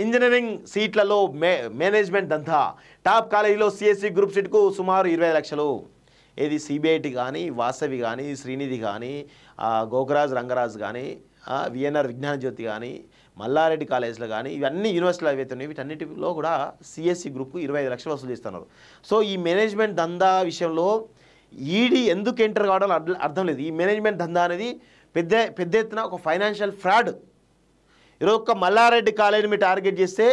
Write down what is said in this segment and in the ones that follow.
Engineering సీట్లలో management దంతా top కాలేజీలో CSC group సీట్కు సుమారు 25 లక్షలు. ఏది సిబిఐటి కానీ, వాసవి కానీ, శ్రీనిధి కానీ, గోకరాజ్ రంగరాజ్ కానీ, విఎన్ఆర్ విజ్ఞాన జ్యోతి కానీ, మల్లారెడ్డి కాలేజ్లో కానీ, ఇవన్నీ యూనివర్సిటీలు ఏవైతే ఉన్నాయి వీటన్నిటిలో కూడా సిఎస్సి గ్రూప్కు 25 లక్షలు వసూలు చేస్తున్నారు. సో ఈ మేనేజ్మెంట్ దందా విషయంలో ఈడీ ఎందుకు ఎంటర్ కావడం అర్థం లేదు. ఈ మేనేజ్మెంట్ దందా అనేది పెద్ద ఎత్తున ఒక ఫైనాన్షియల్ ఫ్రాడ్. ఈరోజు ఒక్క మల్లారెడ్డి కాలేజీని మీరు టార్గెట్ చేస్తే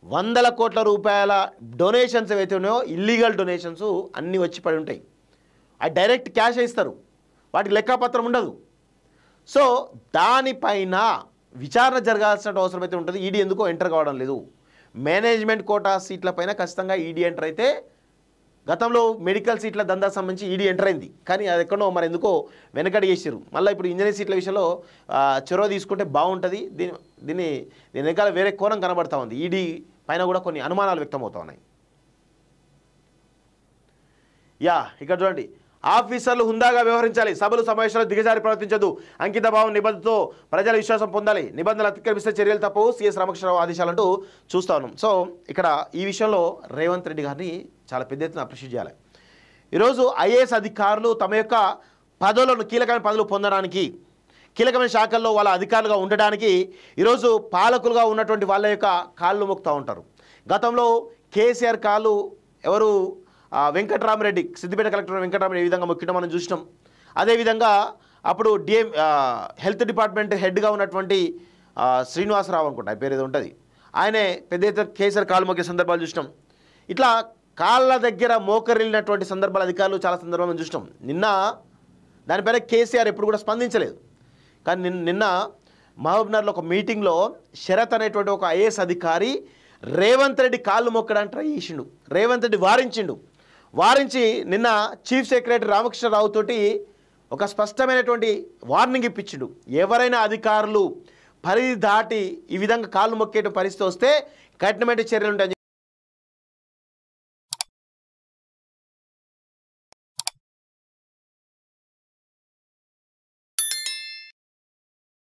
100 కోట్ల రూపాయల డొనేషన్స్ ఏవైతే ఉన్నాయో ఇల్లీగల్ డొనేషన్స్ అన్నీ వచ్చి పడి ఉంటాయి. అది డైరెక్ట్ క్యాష్ ఇస్తారు, వాటికి లెక్కపత్రం ఉండదు. సో దానిపైన విచారణ జరగాల్సిన అవసరం అయితే ఉంటుంది. ఈడీ ఎందుకో ఎంటర్ కావడం లేదు. మేనేజ్మెంట్ కోటా సీట్లపైన ఖచ్చితంగా ఈడీ ఎంటర్ అయితే, గతంలో మెడికల్ సీట్ల దందా సంబంధించి ఈడీ ఎంటర్ అయింది, కానీ అది ఎక్కడో మరి ఎందుకో వెనకడి చేసారు. మళ్ళీ ఇప్పుడు ఇంజనీరింగ్ సీట్ల విషయంలో చొరవ తీసుకుంటే బాగుంటుంది. దీని వెనకాల వేరే కోణం కనబడతా ఉంది. ఈడీ పైన కూడా కొన్ని అనుమానాలు వ్యక్తమవుతా ఉన్నాయి. ఇక్కడ చూడండి, ఆఫీసర్లు హుందాగా వ్యవహరించాలి, సభలు సమావేశాలు దిగజారి ప్రవర్తించదు, అంకిత భావం నిబద్ధతతో ప్రజల విశ్వాసం పొందాలి, నిబంధనలు అతిక్రమిస్తే చర్యలు తప్పవు, సిఎస్ రామకృష్ణరావు ఆదేశాలంటూ చూస్తా ఉన్నాం. సో ఇక్కడ ఈ విషయంలో రేవంత్ రెడ్డి గారిని చాలా పెద్ద ఎత్తున అప్రిషియేట్ చేయాలి. ఈరోజు ఐఏఎస్ అధికారులు తమ యొక్క పదవులను, కీలకమైన పదవులు పొందడానికి, కీలకమైన శాఖల్లో వాళ్ళ అధికారులుగా ఉండడానికి ఈరోజు పాలకులుగా ఉన్నటువంటి వాళ్ళ యొక్క కాళ్ళు మొక్కుతూ ఉంటారు. గతంలో కేసీఆర్ కాళ్ళు ఎవరు వెంకటరామరెడ్డి, సిద్దిపేట కలెక్టర్ వెంకటరామరెడ్డి ఏ విధంగా మొక్కడం మనం చూసినాం. అదేవిధంగా అప్పుడు హెల్త్ డిపార్ట్మెంట్ హెడ్గా ఉన్నటువంటి శ్రీనివాసరావు అనుకుంటా పేరు ఏదో ఉంటుంది, ఆయనే పెద్ద ఎత్తున కేసీఆర్ కాళ్ళు మొక్కే సందర్భాలు చూసినాం. ఇట్లా కాళ్ళ దగ్గర మోకరిల్లినటువంటి సందర్భాలు అధికారులు చాలా సందర్భాలను చూసినాం. నిన్న దానిపైన కేసీఆర్ ఎప్పుడు కూడా స్పందించలేదు. కానీ నిన్న మహబూబ్నగర్లో ఒక మీటింగ్లో శరత్ అనేటువంటి ఒక ఐఏఎస్ అధికారి రేవంత్ రెడ్డి కాళ్ళు మొక్కడానికి ట్రై చేసిండు. రేవంత్ రెడ్డి వారించి నిన్న చీఫ్ సెక్రటరీ రామకృష్ణరావు తోటి ఒక స్పష్టమైనటువంటి వార్నింగ్ ఇప్పించిండు. ఎవరైనా అధికారులు పరిధి దాటి ఈ విధంగా కాళ్ళు మొక్కేట పరిస్థితి వస్తే కఠినమైన చర్యలు ఉంటాయని